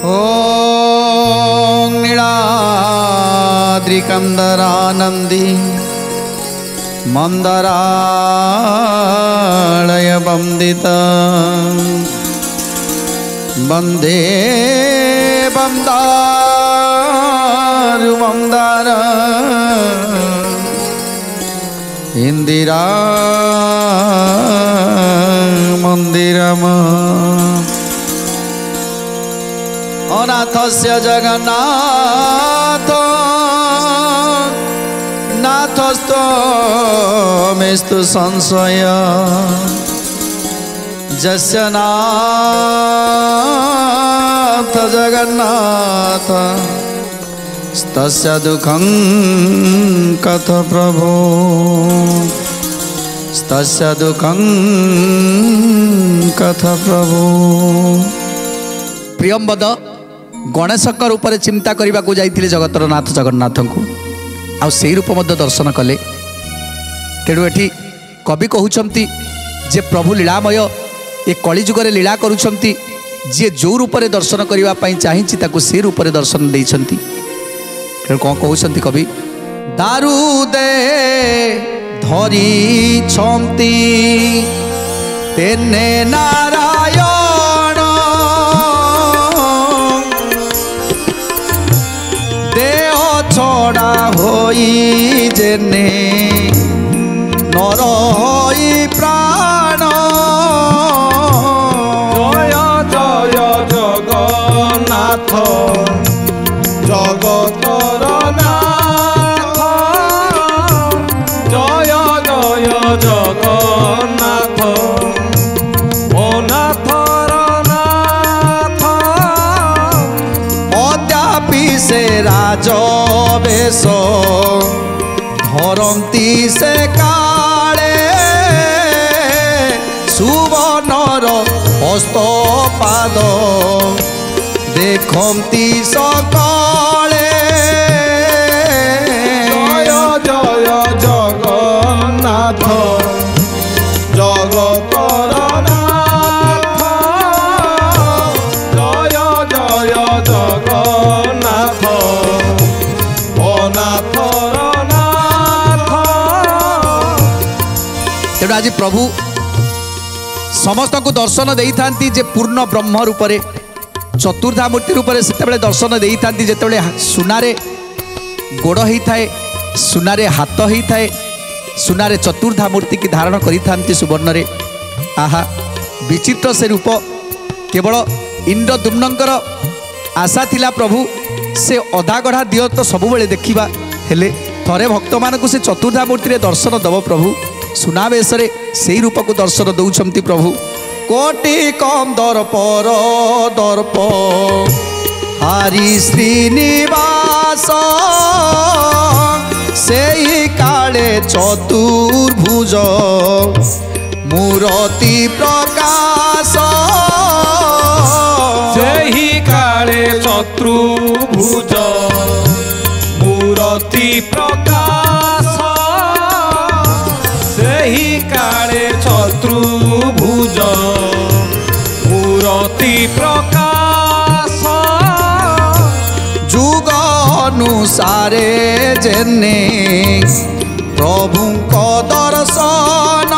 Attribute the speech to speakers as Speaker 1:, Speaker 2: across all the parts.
Speaker 1: ओम नीलाद्रिकंदरानंदी मंदरालय वंदिता वंदे वंदारु वंदार इंदिरा मंदिरम अनाथस्य जगन्नाथ नाथस्तमेस्तु संशय जस्य नाथ जगन्नाथ तस्य दुःखं कथ प्रभो तस्य दुःखं कथ प्रभो।
Speaker 2: प्रियंबद गणेशकर ऊपर चिंता करने को जाइए जगतर नाथ जगन्नाथ को आ से रूप दर्शन कले। तेणु एठी कवि कहते जे प्रभु लीलामय ए कलिजुगर लीला करुछंती जे जो रूप दर्शन करने चाहिए ताकू से रूप दर्शन देइछंती। तेणु कौन कहते कवि दारू दे धरी छंती तेने नारायण देह छड़ा होई जेने नर होई प्राण
Speaker 3: जय जय जगन्नाथ जगतर नाथ जय जय जगन्नाथ ओ नाथर नाथ
Speaker 2: अद्यापि से राज बेश धरती से काले सुवर्णर हस्त पाद देखती सकाले
Speaker 3: जय जय जगन्नाथ जगतर नाथ जय जय जगन्नाथ ओ नाथर नाथ।
Speaker 2: तेणु आज प्रभु समस्त को दर्शन दे था पूर्ण ब्रह्म रूप चतुर्धा मूर्ति रूप से दर्शन दे था जिते सुनारे गोड़ होता है सुनारे हाथ होता है सुनारे चतुर्धा मूर्ति की धारण करी सुवर्ण रे। आहा विचित्र से रूप केवल इंद्रदुम्नंकर आशा थिला प्रभु से अधा गढ़ा दियो तो सबु बेले देखिबा हेले थरे भक्त मान को से चतुर्धा मूर्ति रे दर्शन दब प्रभु सुनावेश से रूप को दर्शन दौरान प्रभु कोटि कम दर्पर दर्प हारी श्रीनिवास से काले चतुर्भुज मूर्ति प्रकाश
Speaker 3: सेहि काले चतुर्भुज मूर्ति प्रकाश सेहि काले चतुर्भुज मूर्ति प्रकाश
Speaker 2: जुग अनुसारे जेने प्रभु को दर्शन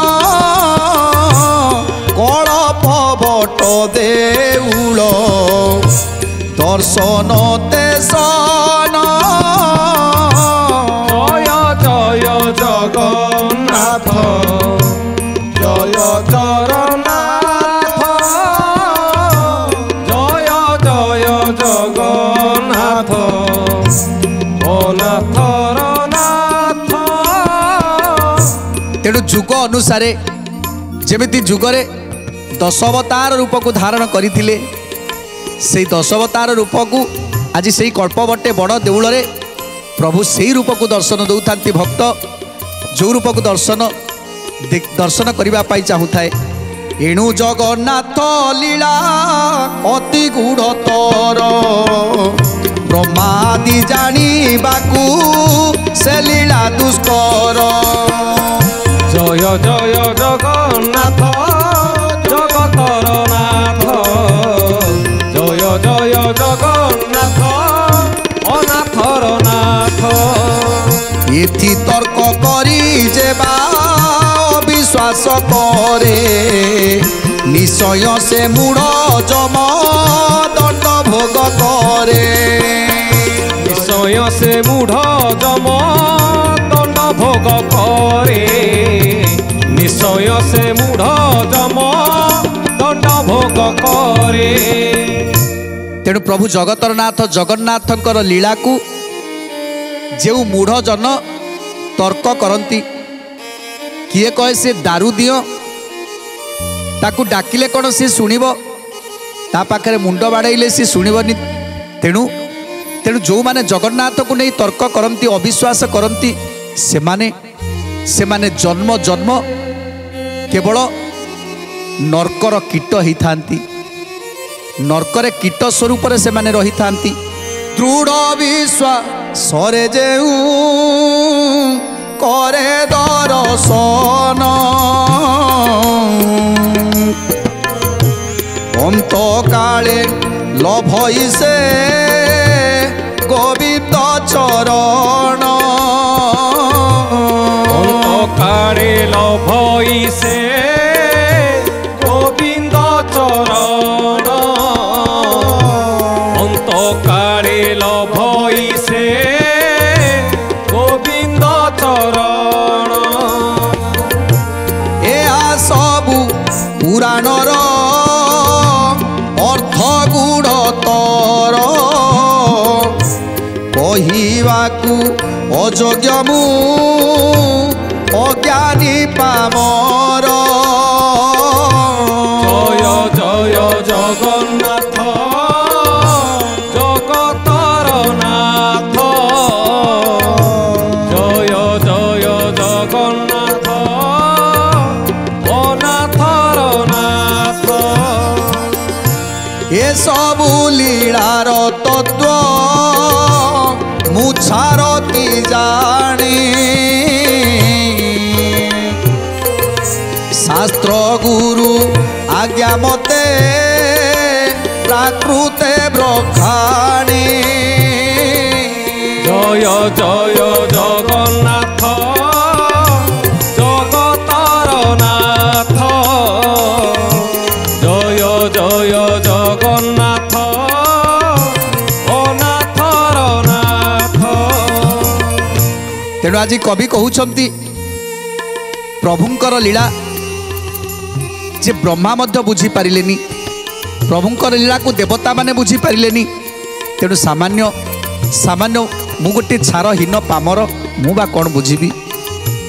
Speaker 2: कलप बट देउल दर्शन तेसन
Speaker 3: जय जय जगन्नाथ जय जगन्नाथ जय जय जगन्नाथ ओ नाथर नाथ।
Speaker 2: तेणु जुग अनुसारे जेमिति जुगरे दशावतार रूप को धारण करथिले से दशावतार रूप को आज से कल्पवटे बड़ देउल प्रभु से रूप को दर्शन दौता भक्त जो रूप को दर्शन करने चाहूए। एणु जगन्नाथ लीला अति गुढ़तर ब्रह्मादि जानी बाकू से लीला दुष्कर
Speaker 3: জয় জয় জগন্নাথ জগতর নাথ জয় জয় জগন্নাথ অনাথর নাথ
Speaker 2: এথি তর্ক করি যে বা অবিশ্বাস করে নিশ্চয় সে মূঢ় যম দণ্ড ভোগ করে
Speaker 3: নিশ্চয় সে মূঢ় যম দণ্ড ভোগ করে নিশ্চয় সে মূঢ় যম দণ্ড ভোগ করে।
Speaker 2: তেଣୁ ପ୍ରଭୁ ଜଗତର ନାଥ ଜଗନ୍ନାଥଙ୍କର ଲୀଳାକୁ ଯେଉଁ ମୂଢ଼ ଜନ ତର୍କ କରନ୍ତି, କିଏ କହେ ସେ ଦାରୁ ଦିଅ, ତାକୁ ଡାକିଲେ କ'ଣ ସେ ଶୁଣିବ, ତା ପାଖରେ ମୁଣ୍ଡ ବାଡ଼େଇଲେ ସେ ଶୁଣିବନି। ତେଣୁ ତେଣୁ ଯେଉଁମାନେ ଜଗନ୍ନାଥକୁ ନେଇ ତର୍କ କରନ୍ତି, ଅବିଶ୍ୱାସ କରନ୍ତି, ସେମାନେ ଜନ୍ମ ଜନ୍ମ କେବଳ ନର୍କର କୀଟ ହେଇଥାନ୍ତି, ନର୍କରେ କୀଟ ସ୍ୱରୂପରେ ସେମାନେ ରହିଥାନ୍ତି। ଦୃଢ଼ ବିଶ୍ୱାସରେ ଯେଉଁ করে দর্শন অন্তকালে লভই সে গোবিন্দ চরণ
Speaker 3: অন্তকালে লভই সে গোবিন্দ চরণ অন্তকালে লভই সে গোবিন্দ চরণ
Speaker 2: এয়া সবু পুরাণর অর্থ গুড়তর কহিবাকু অযোগ্য মু অজ্ঞানী পামর
Speaker 3: জয় জয় জগন্নাথ জগতর নাথ জয় জয় জগন্নাথ অনাথর নাথ
Speaker 2: এসবু লীলার তত্ত্ব মুছারতি জানি শাস্ত্র গুরু আজ্ঞা মতে প্রাকৃতে ব্রখাণী
Speaker 3: জয় জয় জগন্নাথ জগতর নাথ জয় জয় জগন্নাথ অনাথর নাথ।
Speaker 2: তেণু আজ কবি কହୁଛନ୍ତି প্রভুঙ্কর লীলা যে ব্রহ্মা মধ্যে বুঝি পারিলেনি, প্রভুঙ্কর লীলাକୁ দেবতা মানে বুঝি পারিলেনি। তেণু সামান্য সামান্য মু গোটে ছার হীন পামর মু বা কোণ বুঝিবি।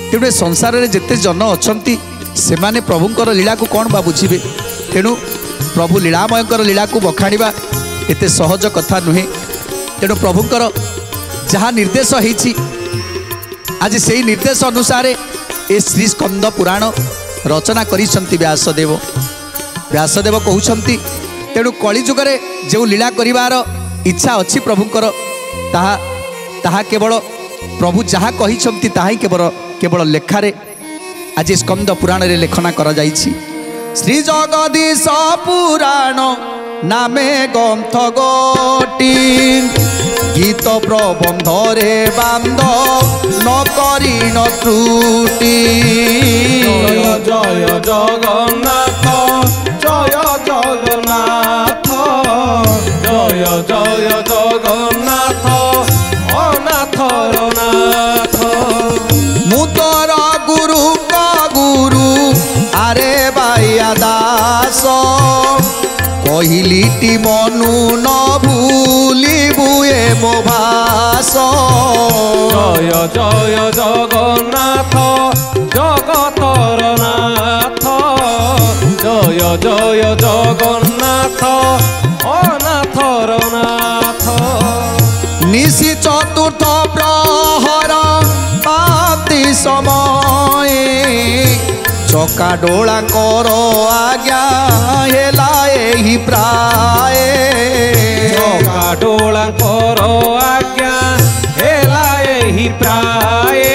Speaker 2: তেণু এ সংসারে যেতে জন অছন্তি সেমানে প্রভুঙ্কর লীলাକୁ কোণ বা বুঝিবে। তেণু প্রভু লীলাময়ঙ্কর লীলাକୁ বখাণিবা এতে সহজ কথা নুহে। তেণু প্রভুঙ্কর যাহা নির্দেশ হয়েছি আজ সেই নির্দেশ অনুসারে এ শ্রী স্কন্দ পুরাণ রচনা করিছন্তি ব্যাসদেব। ব্যাসদেব কହୁଛନ୍ତି তেণু কলিযুগরে যে লীলা করিবার ইচ্ছা অছি প্রভুঙ্কর তাহা তাহা কেবল প্রভু যাহা কহিছন্তি তাহাই কেবল কেবল লেখারে আজ স্কন্দ পুরাণরে লেখনা করা যাইছি। শ্রী জগদীশ পুরাণ নামে গ্রন্থ গোটি গীত প্রবন্ধরে বান্ধ নকরি ন ত্রুটি।
Speaker 3: জয় জয় জগন্নাথ জয় জগন্নাথ জয় জয় জগন্নাথ অনাথর নাথ
Speaker 2: মুতর গুরু ক গুরু আরে বাইয়া দাস কহিলিটি মনু ন ভুলিবুয়ে মো ভাস।
Speaker 3: জয় জয় জগন্নাথ জগতর নাথ জয় জয় জগন্নাথ অনাথর নাথ
Speaker 2: নিশি চতুর্থ প্রহর পাতি সময়ে চকা ডোলা কর আজ্ঞা হেলা এই প্রায়
Speaker 3: চকা ডোলাঙ্কর আজ্ঞা হেলা এই প্রায়ে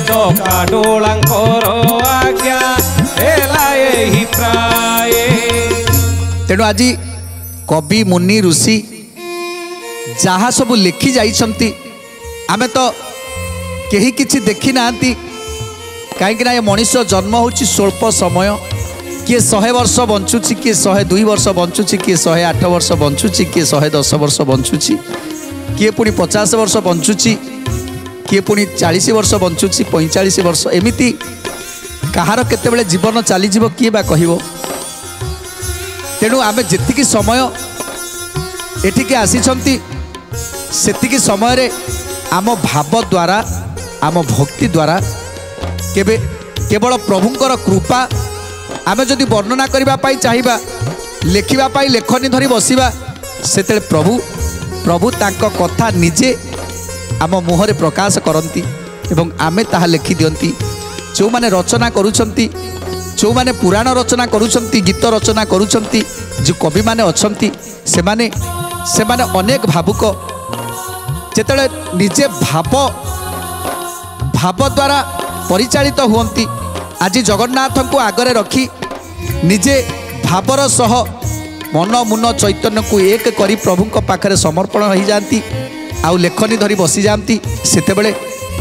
Speaker 3: চকা ডোলাঙ্কর
Speaker 2: तेणु आज कवि मुनि ऋषि जहाँ सब लिखि जाइछंती आमे तो केही किछि देखि नांती कहीं ये मनीष जन्म होछि स्वल्प समय किए 100 वर्ष बंचुची किए 102 वर्ष बंचुची किए 108 वर्ष बंचुची किए 110 वर्ष बंचुची किए पुणी 50 वर्ष बंचुची किए पुणी 40 वर्ष बंचुची 45 वर्ष एमिति कहार केतेबेले जीवन चलीजिव किए बा कहिबो। तेणु आमे जेतिकी समय एठिके आसीछंती सेतिकी समय रे आम भाव द्वारा आम भक्ति द्वारा केबे केवल प्रभुंकर कृपा आमे जदि वर्णना करिबा पाई चाहिबा लेखिबा पाई लेखनी धरी बसिबा सेते प्रभु प्रभु तांको कथा निजे आम मुहरे प्रकाश करती एवं आमे ताहा लेखि दियंती। जो माने रचना करूछंती जो माने पुराण रचना करूछंती गीत रचना करूछंती जो कवि माने अछंती सेमाने सेमाने अनेक भावुक जेतेले निजे भाव भाव द्वारा परिचालित हुअंती। आज जगन्नाथ को आगरे रखी निजे भावर सह मन मुन चैतन्य को एक करी प्रभु को पाखरे समर्पण हो जाती आउ लेखनी धरी बसी जाती सेतेबेले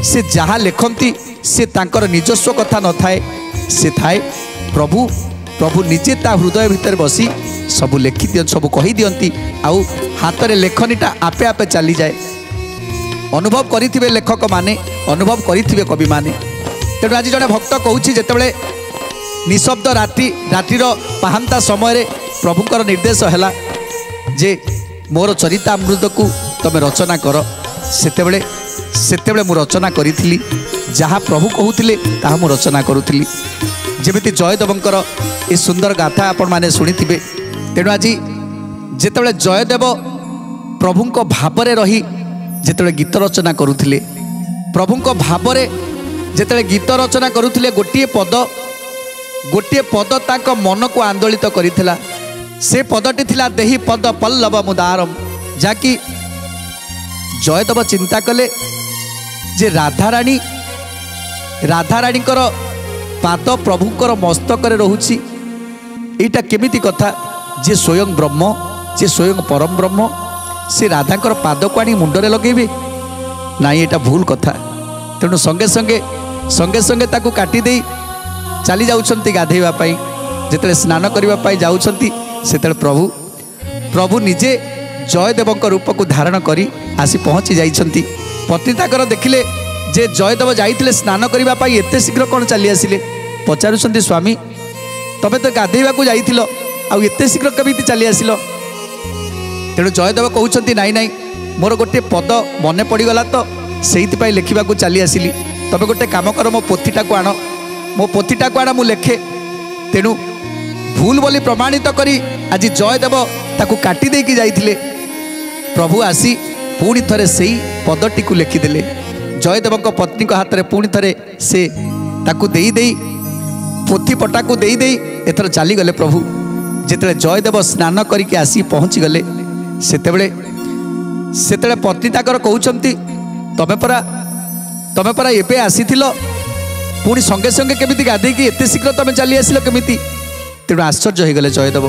Speaker 2: से जहाँ लेखंती से तांकर निजस्व कथा न थाए से थाए प्रभु प्रभु निजे ता हृदय भितर बसी सब लेखि दियं सब कहि दियंती आउ हाथ रे लेखनीटा आपे आपे चली जाए। अनुभव करिथिबे लेखक माने अनुभव करिथिबे कवि माने। तेणु आज जड़े भक्त कहूँ जितेबले निशब्द रातिर पाहांता समय प्रभुंकर निर्देश है जे मोर चरितामृत को तुम रचना कर सेतेबले मु रचना करी जहाँ प्रभु कहूले ताहा मु रचना करुली जेमिति जयदेवंकर ये सुंदर गाथा आपण माने शुणिथिबे। तेणु आज जितेबले जयदेव प्रभुंक भावरे रही जितेबले गीत रचना करुले प्रभुंक भावरे जेतेले गीत रचना करुथिले गोटे पद ताको मन को आंदोलित करिथिला से पदटी थिला देही पद पल्लव मुदारम जाकि जयदेव चिंता कले जे राधाराणी पाद प्रभुंकर मस्तक रहुछि एटा केमिति कथा जे स्वयं ब्रह्म जे स्वयं परम ब्रह्म से राधाकर पाद को आनी मुंडरे लगेबे नाई एटा भूल कथा। तेणु संगे संगे ताकू काटी दे चली जाउछंती गाधेवा पाई जेतेले स्नान करिवा पाई जाउछंती सेतेले प्रभु निजे जयदेवंक रूप को धारण करी आसी पहुँची जाइछंती। पत्नी ताकर देखिले जे जयदेव जाइथिले स्नान करिवा पाई एते शीघ्र कोन चली आसिले पचारुछंती स्वामी तबे तो गाधेवा को जाइथिलो आ एते शीघ्र केमिति चली आसिलो। तेणु जयदेव कहउछंती नाई नाई मोर गोटे पद मने पड़ीगला तो से लिखा चली आसिली तबे गोटे काम कर मो पोथीटा को आण मो पोथीटा को आण मु लेखे। तेणु भूल बोली प्रमाणित करी आज जयदेव ताकू काटी देकी जाइथिले प्रभु आसी पुणी थरे सेई पदटी को लिखिदेले जयदेव पत्नी हाथ में पुणी थरे से ताकू देई देई पोथी पटा को देई देई एथर चली गले प्रभु। जेतेले जयदेव स्नान करके आसी पहुँची गले सेतेबेले पत्नी ताकर कहउछंती तमे परा एबे आसीथिलो पुणी संगे संगे केमिति गाधेकी एते शीघ्र तमे चली आसिलो केमिति। तेणु आश्चर्य हो गले जयदेव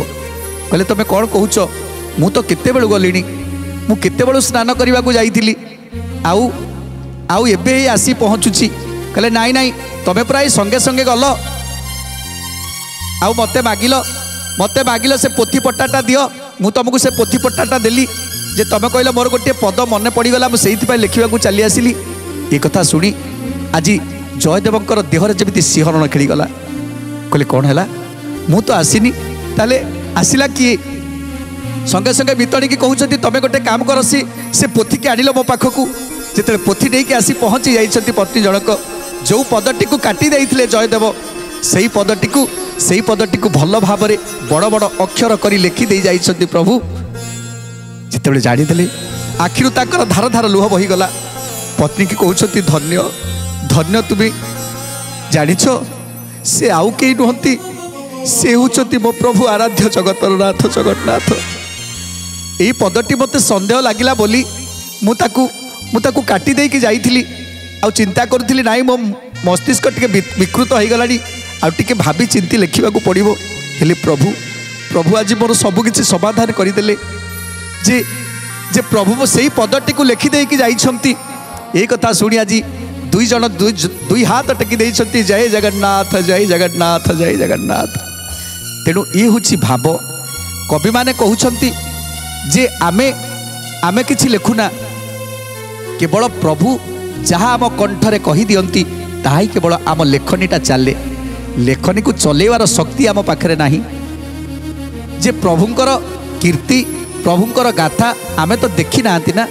Speaker 2: कहले तमे कौन कहूच मु तो केते बेलु गलिनी मु केते बेलु स्नान करने को जाइथिली आउ आउ एबे ही आसी पहुँचुची। कहले नाई नाई तमे प्राय संगे संगे गल आउ मते मागिल से पोथी पट्टाटा दियो मु तुमको से पोथी पट्टाटा देली जे तमे कहले मोर गोटे पद मन पड़ीगला मुझे लिखा चली आसिली। ये कथा शुणी आज जयदेवंकर देहरे जमी सिंहरण खेलीगला कहले कौन है मु तो आसीनी ताले आसिला किए संगे संगे बितणी की कहते तमें गोटे काम कर से पोथी की आनिल मो पाखक जिते पोथी नहीं आसी पहुँची जाइछंती पत्नी जनक जो पदटी को काटी देइथिले जयदेव से पदटी को भल भाव बड़ बड़ अक्षर कर लिखि दे जाइछंती प्रभु। जिते जानीदे आखिरु ताकर धार धार लुह बहीगला पत्नी की कहते धन्य धन्य तुम्हें जानिछ से आउ कई नुहंती से होचंती मो प्रभु आराध्य जगतर नाथ जगन्नाथ। यही पदटी मते संदेह लागिला बोली मुताकू काटी देकी जाइथिली आ चिंता करुथिली नाई मो मस्तिष्क टिके विकृत हो गलानी आ टिके भाबी चिंती लिखिबा को पड़िबो हेले प्रभु आज मोर सबकि समाधान करदे जे जे प्रभु से पदटी को लिखिदे कि जाइछंती ए कथा शुणी आज दुई जन दुई हाथ टेकी देइछंती जय जगन्नाथ जय जगन्नाथ जय जगन्नाथ। तेणु ये हूँ भाव कवि माने कहउछंती जे आमे आमे किछि लिखुना केवल प्रभु जहाँ आम कंठरे कही दियंती ताही केवल आम लेखनीटा चले लेखनी को चलेवार शक्ति आम पाखरे नाही जे प्रभुंकर कीर्ति प्रभुंकर गाथा आमे तो देखी नांती ना।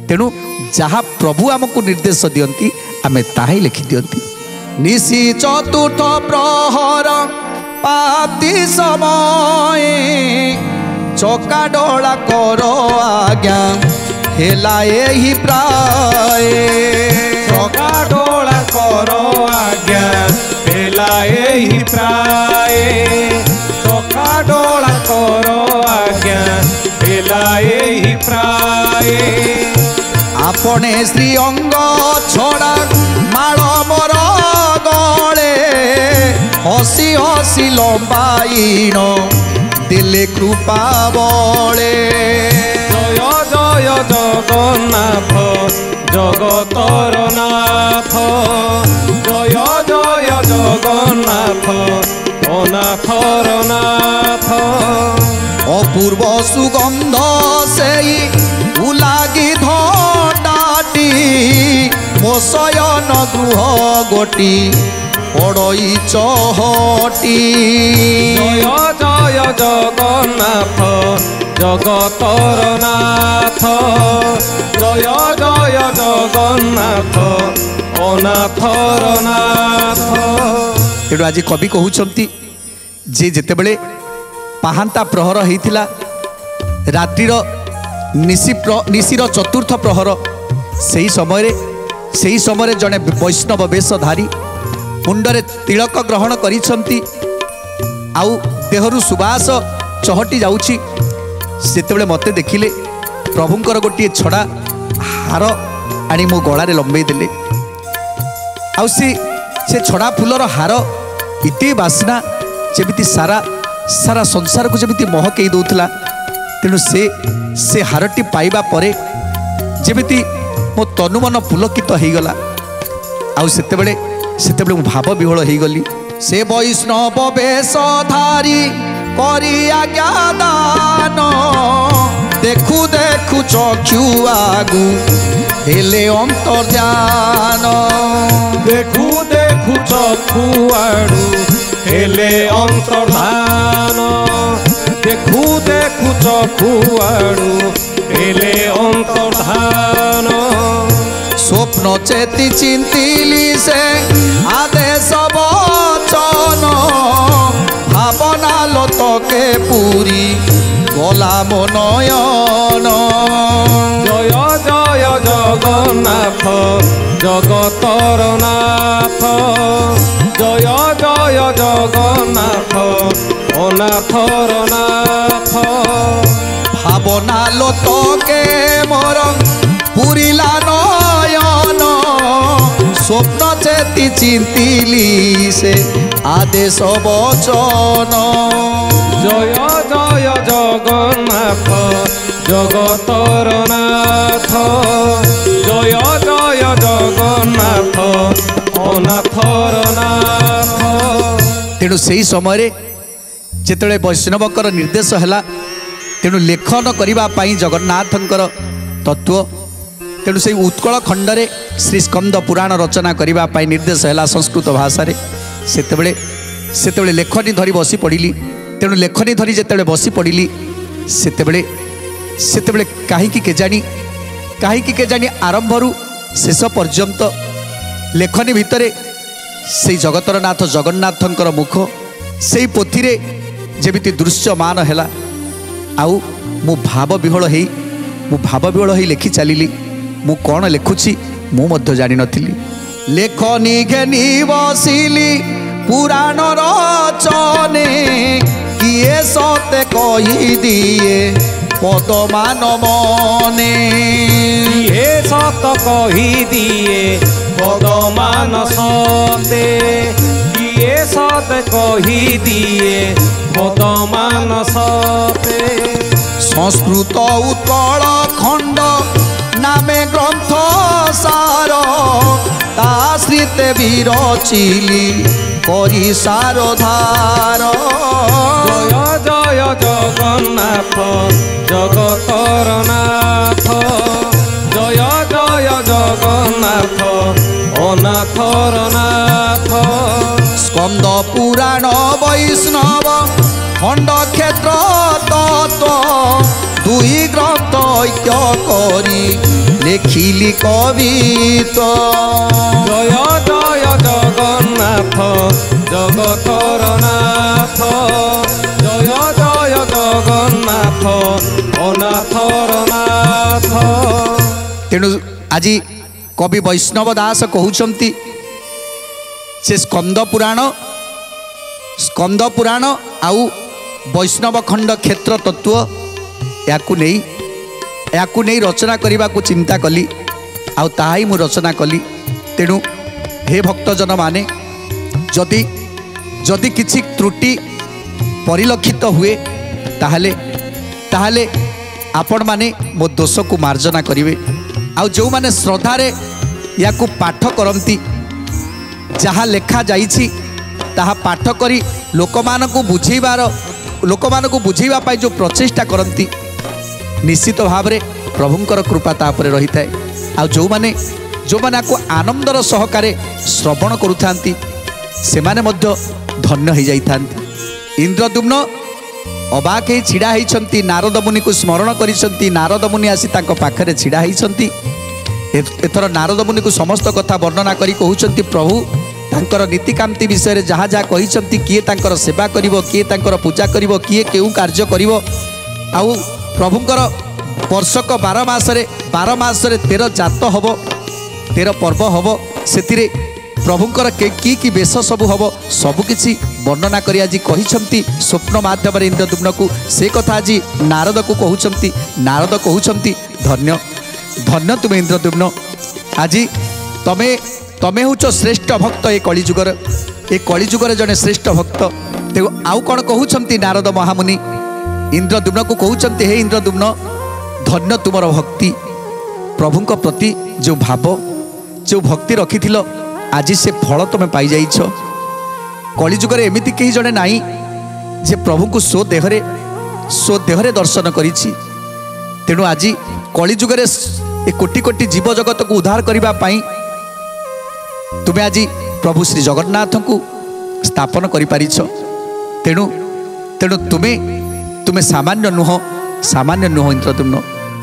Speaker 2: तेणु जहाँ प्रभु आमको निर्देश दियंती आमे ताही लिखि दियंती। निशी चतुर्थ प्रहर पाती समय चका डोला करो आज्ञा हेला एही प्राय
Speaker 3: चका डोला करो आज्ञा हेला एही प्राय चका डोला करो आज्ञा हेला एही प्राय
Speaker 2: आपणे श्री अंग छोड़ा माल मोर गले हसी हसी लंबाईन दिले कृपा बले
Speaker 3: जय जय जगन्नाथ जगतर नाथ जय जय जगन्नाथ अनाथर नाथ
Speaker 2: अपूर्व सुगंध से उलागी धटाटी मो शयन गृह गोटी पड़ई चहटी
Speaker 3: जय जय जगन्नाथ जगतर नाथ जय जय जगन्नाथ अनाथर नाथ।
Speaker 2: तेणु आज कवि कहउछंती जे जेतेबेले पाहांता प्रहर होइथिला रात्रिर निशिर चतुर्थ प्रहर सही समय जड़े वैष्णव वेशधारी मुंडरे तिलक ग्रहण करिछंती आउ देहरु सुबास चहटी जाउछि सेतेबेले मते देखिले प्रभुंकर गोटे छड़ा हार आनी मो गलारे लंबई देले आउ से छड़ा फूलर हार इते बासना जेमिति सारा सारा संसार को जमी महकई दौला। तेणु से हारटी पाइबा परे जेमिति मो तनु मन पुलकित हो गला आउ सेतेबेले मु भाव विह्वल हो गली। से वैष्णव वेशधारी करी आज्ञा दान देखु देखु चक्षु आगु हेले अंतर्जान
Speaker 3: देखु देखु चक्षु आड़ू हेले अंतर्धान देखु देखु चक्षु आड़ू हेले अंतर्धान
Speaker 2: स्वप्न चेती चिंतिली से आदेश वचन भावना लतके पूरी गला मो नयन
Speaker 3: जय जय जगन्नाथ जगतर नाथ जय जय जगन्नाथ अनाथर नाथ
Speaker 2: भावना लतके मोर पूरिला नयन स्वप्न चेती चिंतिली से आदेश वचन
Speaker 3: जय जय जगन्नाथ जगतर नाथ जय जय जगन्नाथ अनाथर नाथ।
Speaker 2: तेणु से समय जिते वैष्णवकर निर्देश है तेणु लेखन करने जगन्नाथंकर तत्व तेणु से उत्कल खंडरे श्री स्कंद पुराण रचना करने निर्देश है संस्कृत भाषा से लेखनी धरी बसी पड़ी। तेणु लेखनी धरी जिते बसी पड़ी से कहीं केजाणी आरंभरू शेष पर्यंत लेखनी भितर से जगतर नाथ जगन्नाथंकर मुख से पोथी रे जेमिति दृश्यमान है आउ मु भाव विह्वल हो लेखि चलिली मु कौन लिखुची मु मध्य जानी नथिली। लेखनी घेनी बसिली पुराण रचने किए सते कही दिए पदमान मने
Speaker 3: किए सत कही दिए पदमान सते किए सत कही दिए ପଦମାନସତେ
Speaker 2: ସଂସ୍କୃତ ଉତ୍କଳ ଖଣ୍ଡ ନାମେ ଗ୍ରନ୍ଥ ସାର ତା ଶ୍ରୀତେ ବିରଚିଲି କରି ସାରଧାର।
Speaker 3: ଜୟ ଜୟ ଜଗନ୍ନାଥ ଜଗତର ନାଥ ଜୟ ଜୟ ଜଗନ୍ନାଥ ଅନାଥର ନାଥ।
Speaker 2: ସ୍କନ୍ଦ ପୁରାଣ ବୈଷ୍ଣବ ଖଣ୍ଡ କ୍ଷେତ୍ର ତତ୍ତ୍ୱ ଦୁଇ ଗ୍ରନ୍ଥ ଐକ୍ୟ କରି ଲେଖିଲି କବିତ୍ୱ।
Speaker 3: ଜୟ ଜୟ ଜଗନ୍ନାଥ ଜଗତର ନାଥ ଜୟ ଜୟ ଜଗନ୍ନାଥ ଅନାଥର ନାଥ।
Speaker 2: ତେଣୁ ଆଜି କବି ବୈଷ୍ଣବ ଦାସ କହୁଛନ୍ତି ସେ ସ୍କନ୍ଦ ପୁରାଣ ଆଉ ବୈଷ୍ଣବ ଖଣ୍ଡ କ୍ଷେତ୍ର ତତ୍ତ୍ୱ ୟାକୁ ନେଇ ରଚନା କରିବାକୁ ଚିନ୍ତା କଲି ଆଉ ତାହା ହିଁ ମୁଁ ରଚନା କଲି। ତେଣୁ ହେ ଭକ୍ତଜନ ମାନେ ଯଦି କିଛି ତ୍ରୁଟି ପରିଲକ୍ଷିତ ହୁଏ ତାହେଲେ ଆପଣମାନେ ମୋ ଦୋଷକୁ ମାର୍ଜନା କରିବେ। ଆଉ ଯେଉଁମାନେ ଶ୍ରଦ୍ଧାରେ ୟାକୁ ପାଠ କରନ୍ତି ଯାହା ଲେଖା ଯାଇଛି ତାହା ପାଠ କରି ଲୋକମାନଙ୍କୁ ବୁଝେଇବା ପାଇଁ ଯେଉଁ ପ୍ରଚେଷ୍ଟା କରନ୍ତି ନିଶ୍ଚିତ ଭାବରେ ପ୍ରଭୁଙ୍କର କୃପା ତା ଉପରେ ରହିଥାଏ। ଆଉ ଯେଉଁମାନେ ୟାକୁ ଆନନ୍ଦର ସହକାରେ ଶ୍ରବଣ କରୁଥାନ୍ତି ସେମାନେ ମଧ୍ୟ ଧନ୍ୟ ହୋଇଯାଇଥାନ୍ତି। ଇନ୍ଦ୍ରଦ୍ୟୁମ୍ନ ଅବାକ ହେଇ ଛିଡ଼ା ହେଇଛନ୍ତି, ନାରଦ ମୁନିକୁ ସ୍ମରଣ କରିଛନ୍ତି। ନାରଦ ମୁନି ଆସି ତାଙ୍କ ପାଖରେ ଛିଡ଼ା ହେଇଛନ୍ତି। ଏଥର ନାରଦ ମୁନିକୁ ସମସ୍ତ କଥା ବର୍ଣ୍ଣନା କରି କହୁଛନ୍ତି ପ୍ରଭୁ ତାଙ୍କର ନୀତିକାନ୍ତି ବିଷୟରେ ଯାହା ଯାହା କହିଛନ୍ତି, କିଏ ତାଙ୍କର ସେବା କରିବ, କିଏ ତାଙ୍କର ପୂଜା କରିବ, କିଏ କେଉଁ କାର୍ଯ୍ୟ କରିବ। ଆଉ ପ୍ରଭୁଙ୍କର ବର୍ଷକ 12 ମାସରେ 13 ଜାତ ହେବ, 13 ପର୍ବ ହେବ। ସେଥିରେ ପ୍ରଭୁଙ୍କର କି ବେଶ ସବୁ ହେବ ସବୁକିଛି ବର୍ଣ୍ଣନା କରି ଆଜି କହିଛନ୍ତି ସ୍ୱପ୍ନ ମାଧ୍ୟମରେ ଇନ୍ଦ୍ରଦ୍ୟୁମ୍ନକୁ। ସେ କଥା ଆଜି ନାରଦକୁ କହୁଛନ୍ତି। ନାରଦ କହୁଛନ୍ତି ଧନ୍ୟ ଧନ୍ୟ ତୁମେ ଇନ୍ଦ୍ରଦ୍ୟୁମ୍ନ, ଆଜି ତମେ ହେଉଛ ଶ୍ରେଷ୍ଠ ଭକ୍ତ ଏ କଳିଯୁଗରେ ଜଣେ ଶ୍ରେଷ୍ଠ ଭକ୍ତ। ତେଣୁ ଆଉ କ'ଣ କହୁଛନ୍ତି ନାରଦ ମହାମୁନି ଇନ୍ଦ୍ରଦ୍ୟୁମ୍ନକୁ କହୁଛନ୍ତି ହେ ଇନ୍ଦ୍ରଦ୍ୟୁମ୍ନ ଧନ୍ୟ ତୁମର ଭକ୍ତି। ପ୍ରଭୁଙ୍କ ପ୍ରତି ଯେଉଁ ଭାବ ଯେଉଁ ଭକ୍ତି ରଖିଥିଲ ଆଜି ସେ ଫଳ ତୁମେ ପାଇଯାଇଛ। କଳିଯୁଗରେ ଏମିତି କେହି ଜଣେ ନାହିଁ ଯେ ପ୍ରଭୁଙ୍କୁ ସ୍ୱଦେହରେ ଦର୍ଶନ କରିଛି। ତେଣୁ ଆଜି କଳିଯୁଗରେ ଏ କୋଟି କୋଟି ଜୀବଜଗତକୁ ଉଦ୍ଧାର କରିବା ପାଇଁ ତୁମେ ଆଜି ପ୍ରଭୁ ଶ୍ରୀ ଜଗନ୍ନାଥଙ୍କୁ ସ୍ଥାପନ କରିପାରିଛ। ତେଣୁ ତୁମେ ସାମାନ୍ୟ ନୁହଁ ଇନ୍ଦ୍ରଦ୍ୟୁମ୍ନ।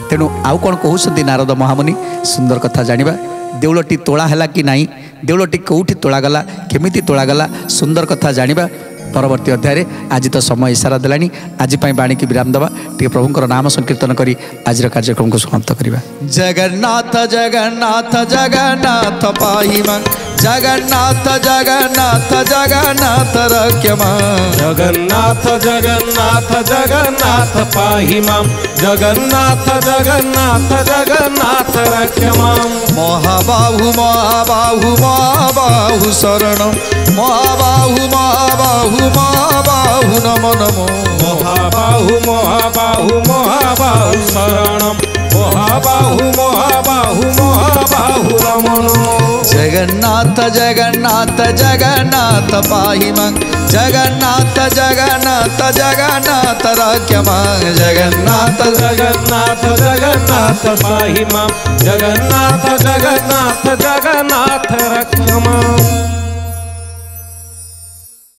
Speaker 2: ତେଣୁ ଆଉ କ'ଣ କହୁଛନ୍ତି ନାରଦ ମହାମୁନି ସୁନ୍ଦର କଥା ଜାଣିବା। ଦେଉଳଟି ତୋଳା ହେଲା କି ନାହିଁ, ଦେଉଳଟି କେଉଁଠି ତୋଳାଗଲା, କେମିତି ତୋଳାଗଲା, ସୁନ୍ଦର କଥା ଜାଣିବା ପରବର୍ତ୍ତୀ ଅଧ୍ୟାୟରେ। ଆଜି ତ ସମୟ ଇସାରା ଦେଲାଣି, ଆଜି ପାଇଁ ବାଣୀକି ବିରାମ ଦେବା। ଟିକେ ପ୍ରଭୁଙ୍କର ନାମ ସଂକୀର୍ତ୍ତନ କରି ଆଜିର କାର୍ଯ୍ୟକ୍ରମକୁ ସମାପ୍ତ କରିବା।
Speaker 1: ଜଗନ୍ନାଥ ଜଗନ୍ନାଥ ଜଗନ୍ନାଥ ପାହିମା, ଜଗନ୍ନାଥ ଜଗନ୍ନାଥ ଜଗନ୍ନାଥ ରକ୍ଷମା,
Speaker 3: ଜଗନ୍ନାଥ ଜଗନ୍ନାଥ ଜଗନ୍ନାଥ ପାହିମାମ୍, ଜଗନ୍ନାଥ ଜଗନ୍ନାଥ ଜଗନ୍ନାଥ ରକ୍ଷମାମ୍।
Speaker 1: ମହାବାହୁ ମହାବାହୁ ମହାବାହୁ ଶରଣ, ମହାବାହୁ ମହାବାହୁ ମହାବାହୁ ନମ ନମ,
Speaker 3: ମହାବାହୁ ମହାବାହୁ ମହାବାହୁ ଶରଣମ୍, ମହାବାହୁ ମହାବାହୁ ମହାବାହୁ ନମ ନମ।
Speaker 1: ଜଗନ୍ନାଥ ଜଗନ୍ନାଥ ଜଗନ୍ନାଥ ପାହିମା, ଜଗନ୍ନାଥ ଜଗନ୍ନାଥ ଜଗନ୍ନାଥ ରକ୍ଷମା, ଜଗନ୍ନାଥ
Speaker 3: ଜଗନ୍ନାଥ ଜଗନ୍ନାଥ ପାହିମାମ୍, ଜଗନ୍ନାଥ ଜଗନ୍ନାଥ ଜଗନ୍ନାଥ ରକ୍ଷମାମ୍।